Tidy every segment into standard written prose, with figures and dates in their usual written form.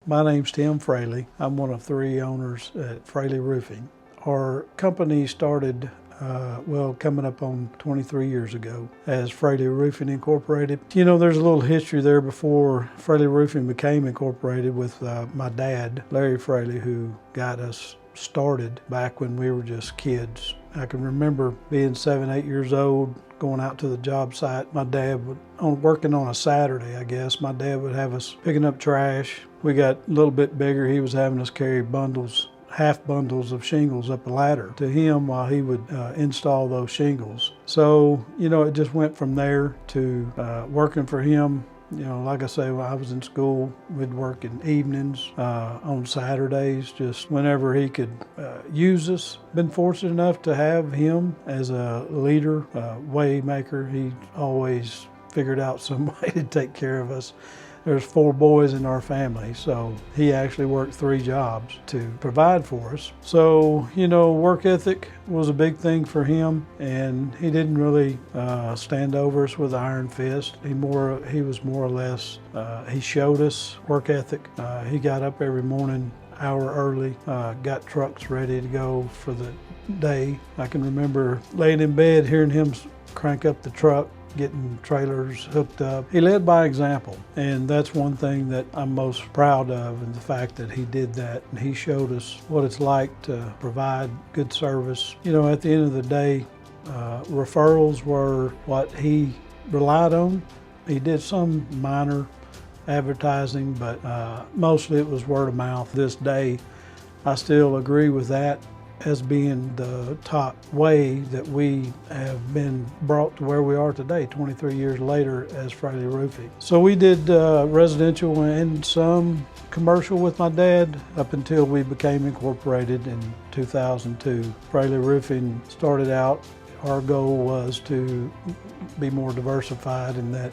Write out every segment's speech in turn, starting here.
My name's Tim Fraley. I'm one of 3 owners at Fraley Roofing. Our company started, coming up on 23 years ago as Fraley Roofing Incorporated. You know, there's a little history there before Fraley Roofing became incorporated with my dad, Larry Fraley, who got us started back when we were just kids. I can remember being 7, 8 years old, going out to the job site. My dad working on a Saturday, I guess, my dad would have us picking up trash. We got a little bit bigger. He was having us carry half bundles of shingles up a ladder to him while he would install those shingles. So, you know, it just went from there to working for him. You know, like I say, when I was in school, we'd work in evenings, on Saturdays, just whenever he could use us. Been fortunate enough to have him as a leader, way maker. He always figured out some way to take care of us. There's 4 boys in our family, so he actually worked 3 jobs to provide for us. So, you know, work ethic was a big thing for him, and he didn't really stand over us with an iron fist. He was more or less, he showed us work ethic. He got up every morning, hour early, got trucks ready to go for the day. I can remember laying in bed, hearing him crank up the truck, getting trailers hooked up. He led by example, and that's one thing that I'm most proud of, and the fact that he did that, and he showed us what it's like to provide good service. You know, at the end of the day, referrals were what he relied on. He did some minor advertising, but mostly it was word of mouth. This day, I still agree with that as being the top way that we have been brought to where we are today, 23 years later as Fraley Roofing. So we did residential and some commercial with my dad up until we became incorporated in 2002. Fraley Roofing started out, our goal was to be more diversified in that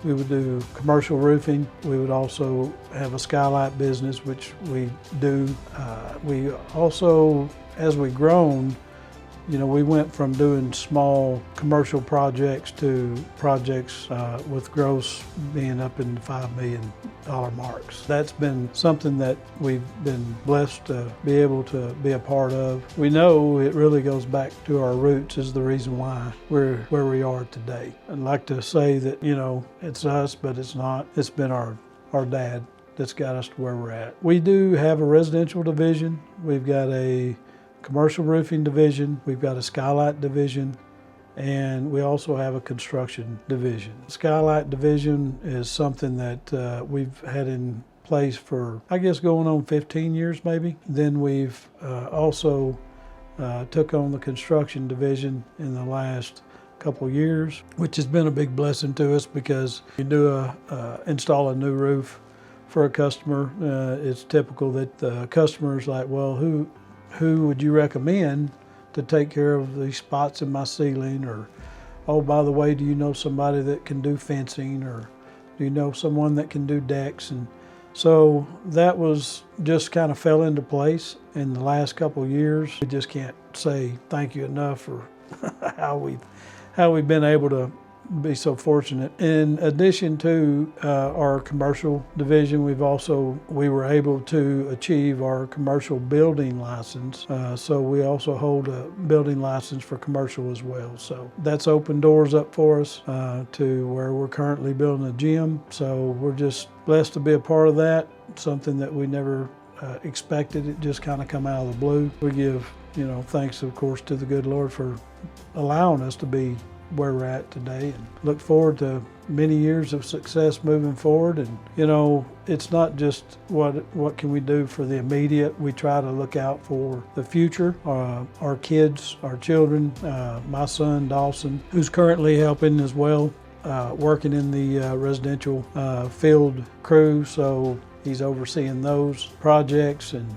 we would do commercial roofing. We would also have a skylight business, which we do. We also, as we've grown, you know, we went from doing small commercial projects to projects with gross being up in the $5 million marks. That's been something that we've been blessed to be able to be a part of. We know it really goes back to our roots is the reason why we're where we are today. I'd like to say that, you know, it's us, but it's not. It's been our dad that's got us to where we're at. We do have a residential division. We've got a commercial roofing division, we've got a skylight division, and we also have a construction division. Skylight division is something that we've had in place for, I guess, going on 15 years maybe. Then we've also took on the construction division in the last couple years, which has been a big blessing to us because you do install a new roof for a customer. It's typical that the customer's like, well, who would you recommend to take care of these spots in my ceiling? Or, oh, by the way, do you know somebody that can do fencing? Or do you know someone that can do decks? And so that was just kind of fell into place in the last couple of years. We just can't say thank you enough for how we've been able to be so fortunate. In addition to our commercial division, we were able to achieve our commercial building license. So we also hold a building license for commercial as well. So that's opened doors up for us to where we're currently building a gym. So we're just blessed to be a part of that. Something that we never expected. It just kind of come out of the blue. We give, you know, thanks of course to the good Lord for allowing us to be where we're at today, and look forward to many years of success moving forward. And you know, it's not just what can we do for the immediate. We try to look out for the future, our kids, our children. My son Dawson, who's currently helping as well, working in the residential field crew, so he's overseeing those projects. And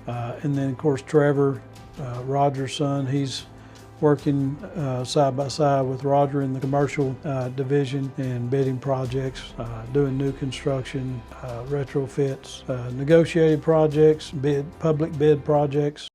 then of course Trevor, Roger's son, he's working side by side with Roger in the commercial division and bidding projects, doing new construction, retrofits, negotiated projects, public bid projects.